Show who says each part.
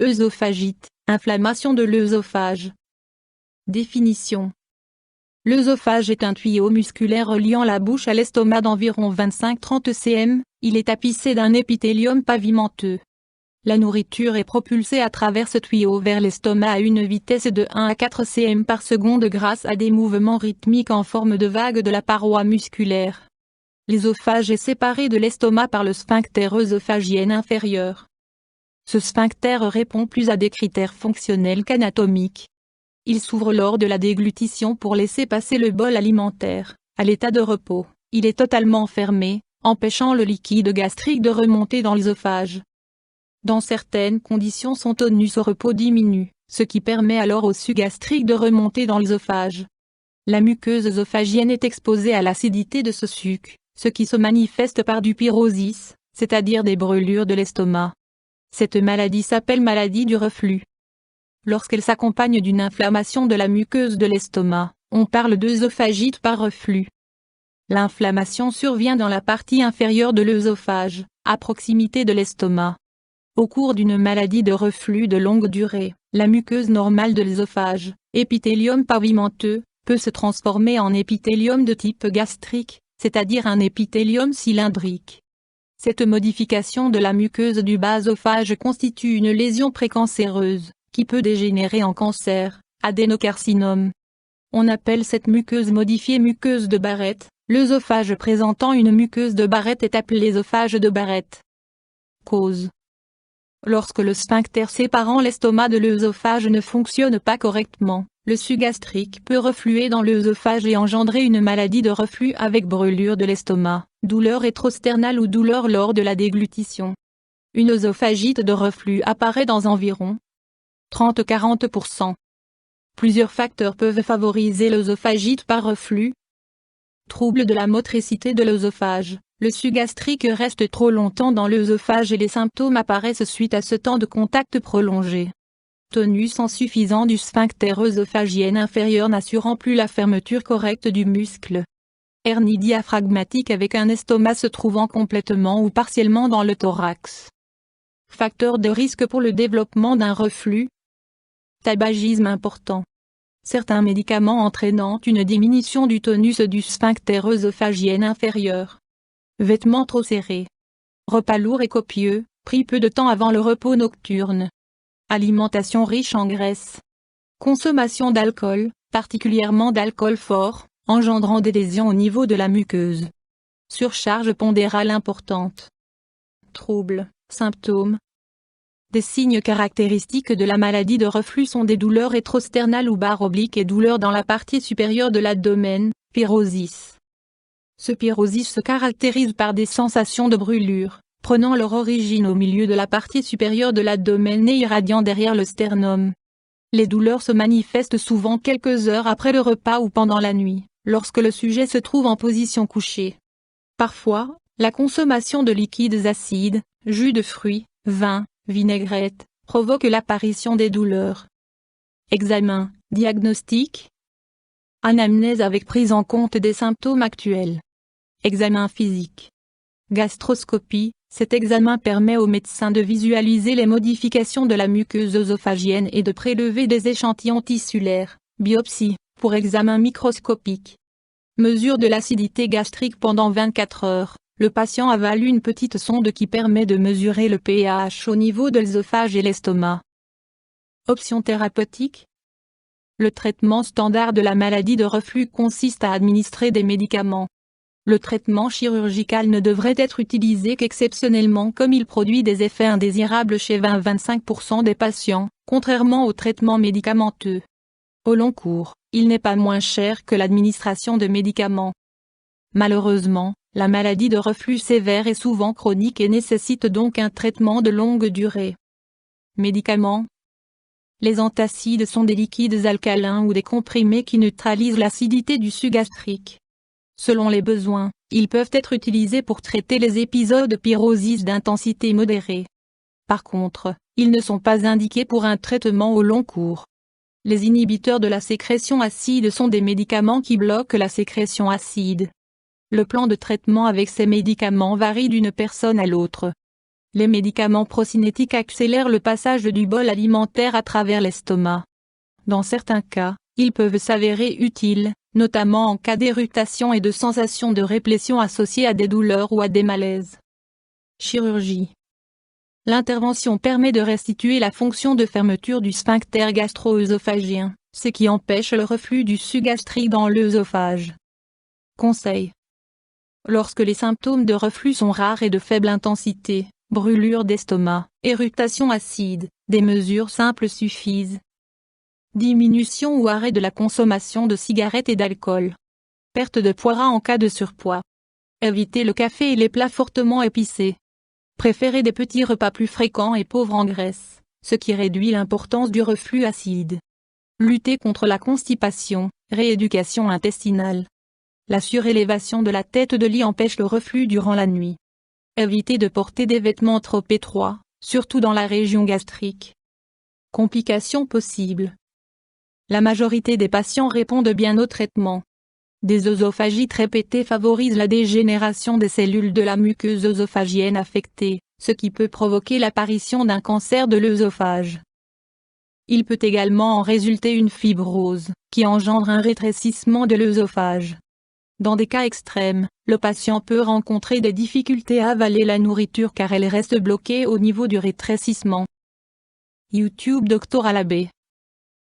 Speaker 1: œsophagite, inflammation de l'œsophage. Définition. L'œsophage est un tuyau musculaire reliant la bouche à l'estomac d'environ 25-30 cm, il est tapissé d'un épithélium pavimenteux. La nourriture est propulsée à travers ce tuyau vers l'estomac à une vitesse de 1 à 4 cm par seconde grâce à des mouvements rythmiques en forme de vagues de la paroi musculaire. L'œsophage est séparé de l'estomac par le sphincter œsophagien inférieur. Ce sphincter répond plus à des critères fonctionnels qu'anatomiques. Il s'ouvre lors de la déglutition pour laisser passer le bol alimentaire. À l'état de repos, il est totalement fermé, empêchant le liquide gastrique de remonter dans l'œsophage. Dans certaines conditions son tonus au repos diminue, ce qui permet alors au suc gastrique de remonter dans l'œsophage. La muqueuse œsophagienne est exposée à l'acidité de ce suc, ce qui se manifeste par du pyrosis, c'est-à-dire des brûlures de l'estomac. Cette maladie s'appelle maladie du reflux. Lorsqu'elle s'accompagne d'une inflammation de la muqueuse de l'estomac, on parle d'œsophagite par reflux. L'inflammation survient dans la partie inférieure de l'œsophage, à proximité de l'estomac. Au cours d'une maladie de reflux de longue durée, la muqueuse normale de l'œsophage, épithélium pavimenteux, peut se transformer en épithélium de type gastrique, c'est-à-dire un épithélium cylindrique. Cette modification de la muqueuse du bas-œsophage constitue une lésion précancéreuse, qui peut dégénérer en cancer, adénocarcinome. On appelle cette muqueuse modifiée muqueuse de Barrett. L'œsophage présentant une muqueuse de Barrett est appelé œsophage de Barrett. Cause. Lorsque le sphincter séparant l'estomac de l'œsophage ne fonctionne pas correctement, le suc gastrique peut refluer dans l'œsophage et engendrer une maladie de reflux avec brûlure de l'estomac, douleur rétrosternale ou douleur lors de la déglutition. Une œsophagite de reflux apparaît dans environ 30-40%. Plusieurs facteurs peuvent favoriser l'œsophagite par reflux. Trouble de la motricité de l'œsophage. Le suc gastrique reste trop longtemps dans l'œsophage et les symptômes apparaissent suite à ce temps de contact prolongé. Tonus insuffisant du sphincter œsophagien inférieur n'assurant plus la fermeture correcte du muscle. Hernie diaphragmatique avec un estomac se trouvant complètement ou partiellement dans le thorax. Facteur de risque pour le développement d'un reflux. Tabagisme important. Certains médicaments entraînant une diminution du tonus du sphincter œsophagien inférieur. Vêtements trop serrés. Repas lourds et copieux, pris peu de temps avant le repos nocturne. Alimentation riche en graisse. Consommation d'alcool, particulièrement d'alcool fort, engendrant des lésions au niveau de la muqueuse. Surcharge pondérale importante. Troubles, symptômes. Des signes caractéristiques de la maladie de reflux sont des douleurs rétrosternales ou barres obliques et douleurs dans la partie supérieure de l'abdomen, pyrosis. Ce pyrosis se caractérise par des sensations de brûlure, prenant leur origine au milieu de la partie supérieure de l'abdomen et irradiant derrière le sternum. Les douleurs se manifestent souvent quelques heures après le repas ou pendant la nuit, lorsque le sujet se trouve en position couchée. Parfois, la consommation de liquides acides, jus de fruits, vin, vinaigrette, provoque l'apparition des douleurs. Examen, diagnostic. Anamnèse avec prise en compte des symptômes actuels. Examen physique. Gastroscopie, cet examen permet au médecin de visualiser les modifications de la muqueuse œsophagienne et de prélever des échantillons tissulaires, biopsie, pour examen microscopique. Mesure de l'acidité gastrique pendant 24 heures. Le patient avale une petite sonde qui permet de mesurer le pH au niveau de l'œsophage et l'estomac. Options thérapeutiques. Le traitement standard de la maladie de reflux consiste à administrer des médicaments. Le traitement chirurgical ne devrait être utilisé qu'exceptionnellement comme il produit des effets indésirables chez 20-25% des patients, contrairement au traitement médicamenteux. Au long cours, il n'est pas moins cher que l'administration de médicaments. Malheureusement, la maladie de reflux sévère est souvent chronique et nécessite donc un traitement de longue durée. Médicaments. Les antacides sont des liquides alcalins ou des comprimés qui neutralisent l'acidité du suc gastrique. Selon les besoins, ils peuvent être utilisés pour traiter les épisodes de pyrosis d'intensité modérée. Par contre, ils ne sont pas indiqués pour un traitement au long cours. Les inhibiteurs de la sécrétion acide sont des médicaments qui bloquent la sécrétion acide. Le plan de traitement avec ces médicaments varie d'une personne à l'autre. Les médicaments procinétiques accélèrent le passage du bol alimentaire à travers l'estomac. Dans certains cas, ils peuvent s'avérer utiles, notamment en cas d'éructation et de sensation de réplétion associée à des douleurs ou à des malaises. Chirurgie. L'intervention permet de restituer la fonction de fermeture du sphincter gastro-œsophagien, ce qui empêche le reflux du suc gastrique dans l'œsophage. Conseil. Lorsque les symptômes de reflux sont rares et de faible intensité, brûlure d'estomac, éructation acide, des mesures simples suffisent. Diminution ou arrêt de la consommation de cigarettes et d'alcool. Perte de poids en cas de surpoids. Éviter le café et les plats fortement épicés. Préférer des petits repas plus fréquents et pauvres en graisse, ce qui réduit l'importance du reflux acide. Lutter contre la constipation, rééducation intestinale. La surélévation de la tête de lit empêche le reflux durant la nuit. Éviter de porter des vêtements trop étroits, surtout dans la région gastrique. Complications possibles. La majorité des patients répondent bien au traitement. Des œsophagites répétées favorisent la dégénération des cellules de la muqueuse œsophagienne affectée, ce qui peut provoquer l'apparition d'un cancer de l'œsophage. Il peut également en résulter une fibrose, qui engendre un rétrécissement de l'œsophage. Dans des cas extrêmes, le patient peut rencontrer des difficultés à avaler la nourriture car elle reste bloquée au niveau du rétrécissement. YouTube Dr Alabé